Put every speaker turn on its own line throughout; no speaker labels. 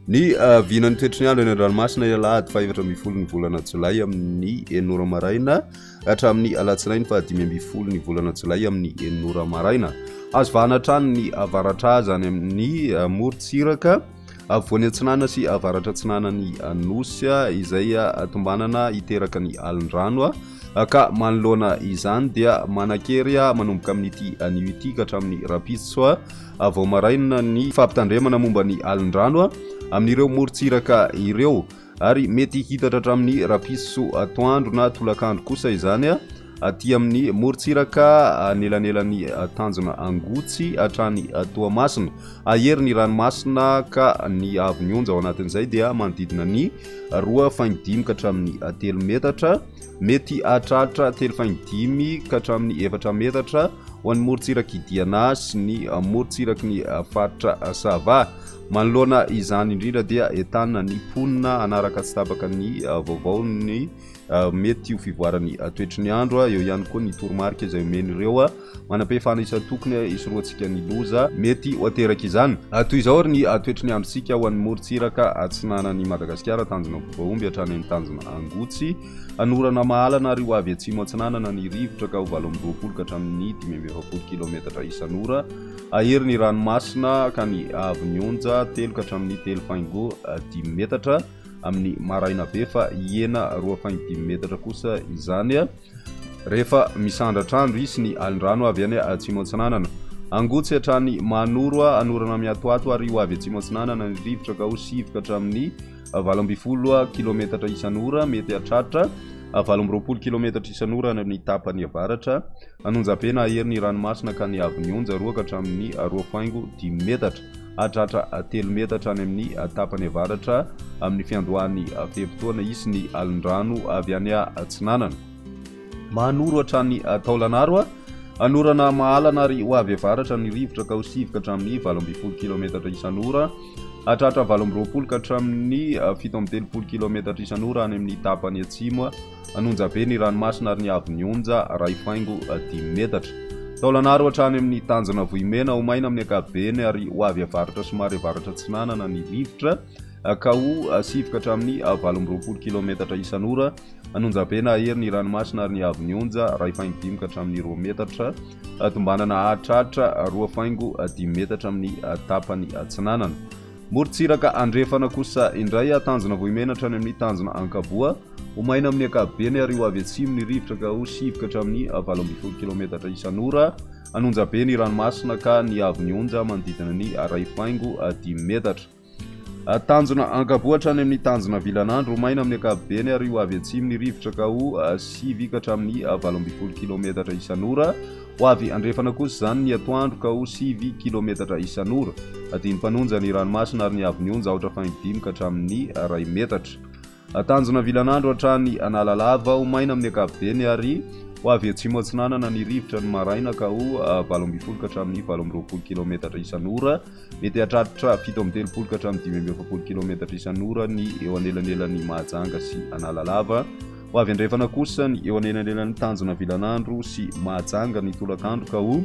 Ny vinan'ny toetr'ny andro eny an-dranomasina alahady fa 7 ny volana Jolay amin'ny 9 maraina hatramin'ny alatsinainy fa 5 ny volana Jolay amin'ny 9 maraina. Azo vahana hatrany ny avaratra zany amin'ny morontsiraka avoan'ny atsinana sy avaratra atsinana ny Anosy izay atombanana hiteraka ny alin-drano ka manoloana izany dia manakery manomboka amin'ity anio ity ka hatramin'ny rapitso vao maraina ny fampitandremana momba ny alin-drano amin'ireo morontsiraka ireo ary mety hitatra hatramin'ny rapitso atoandro na tolakandro kosa izany aty amin'ny morontsiraka anelanelan'ny tanjona Angotsy hatrany Toamasina. Ahery ny ranomasina ka ny avy ny onja ao anatin'izay dia manodidina ny 2.5 ka hatramin'ny 3 metatra, mety hatratra 3.5 ka hatramin'ny 4 metatra ho an'ny morontsiraky Diana sy ny morontsiraky ny faritra Sava. Manoloana izany indrindra dia entanina ny ponina anaraka tsy tapaka ny vaovao ny mety ho fivoarany toetry ny andro eo ihany koa ny toromarika izay omeny ireo manam-pehefana isa tokony isoroantsika ny loza mety ho ateraka izany. Toy izao ary ny toetry ny androntsika ho an'ny morontsiraka atsinanan'ny Madagasikara tanjona Bobaomby hatrany amin'ny tanjona Angotsy anorana mahalana ary ho avy atsimo atsinanana ny rivotra ka ho 20 ka hatramin'ny 5 kilometatra isan'ora. Ahery ny ranomasina ka ny avy ny onja 3 ka hatramin'ny 3.5 metatra amin'ny maraina be fa iena 2.5 metatra kosa izany rehefa misandratra andro isy ny alin-drano avy any atsimo atsinanana. Angotsy hatrany manoro anorana miatoato ary ho avy atsimo atsinanana ny rivotra ka ho 7 ka hatramin'ny 12 kilometatra isan'ora mety hatratra 20 kilometatra isan'ora amin'ny tapany avaratra. Anonjam-pena ahery ny ranomasina ka ny avy ny onja 2 ka hatramin'ny 2.10 metatra hatratra 3 metatra any amin'ny tapany avaratra amin'ny fiandohan'ny fehim-potoana isy ny alin-drano avy any atsinanana. Manoro hatrany Taolanaro anorana mahalana ary ho avy avaratra ny rivotra ka ho 7 ka hatramin'ny 12 kilometatra isan'ora hatratra 20 ka hatramin'ny 17 kilometatra isan'ora any amin'ny tapany atsimo. Anonja-be ny ranomasina ary ny avy ny onja 2.10 metatra. Taolanaro hatrany amin'ny tanjona Vohimena ho maina amin'ny ankapobeny ary ho avy avaratra somary avaratra atsinanana ny rivotra ka ho 7 ka hatramin'ny 18 kilometatra isan'ora. Anonjam-pena ahery ny ranomasina ary ny avy ny onja 2.5 ka hatramin'ny 2 metatra tombanana hatratra 2.10 metatra amin'ny tapany atsinanana. Morontsiraka andrefana kosa indray tanjona Vohimena hatrany amin'ny tanjona Ankaboa ho maina amin'ny ankapobeny ary ho avy atsimo ny rivotra ka ho 7 ka hatramin'ny 18 kilometatra isan'ora. Anonja-be ny ranomasina ka ny avy ny onja manodidina ny 2.10 metatra. Tanjona Ankaboa hatrany amin'ny tanjona Vilanandro ho maina amin'ny ankapobeny ary ho avy atsimo ny rivotra ka ho 7 ka hatramin'ny 18 kilometatra isan'ora. Ho avy andrefana kosa izany ny atoandro ka ho 7 kilometatra isan'ora. Adiny mpanonja ny ranomasina ary ny avy ny onja 5 ka hatramin'ny 2 metatra. Tanjona Vilanandro hatrany Analalava ho maina amin'ny ankapobeny ary ho avy atsimo atsinanana ny rivotra ny maraina ka ho 12 ka hatramin'ny 18 kilometatra isan'ora mety hatratra 17 ka hatramin'ny 18 kilometatra isan'ora ny eo anelanelan'ny Mahajanga sy Analalava. Ho avy andrefana kosa ny eo anelanelan'ny tanjona Vilanandro sy Mahajanga ny tolakandro ka ho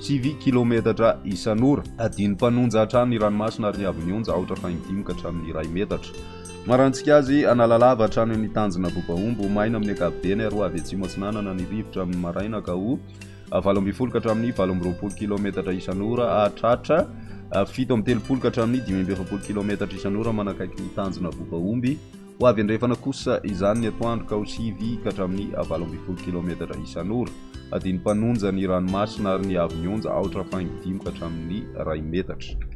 7 kilometatra isan'ora. Adiny mpanonja hatrany ny ranomasina ary ny avy ny onja 5 ka hatramin'ny 2 metatra. Marantsika azy Analalava hatrany amin'ny tanjona Bobaomby ho maina amin'ny ankapobeny ary ho avy atsimo atsinanana ny rivotra amin'ny maraina ka ho 18 ka hatramin'ny 18 kilometatra isan'ora hatratra 17 ka hatramin'ny 18 kilometatra isan'ora manakaiky ny tanjona Bobaomby. Ho avy andrefana kosa izany ny atoandro ka ho 7 ka hatramin'ny 18 kilometatra isan'ora. Adiny mpanonja ny ranomasina ary ny avy ny onja 5 ka hatramin'ny 2 metatra.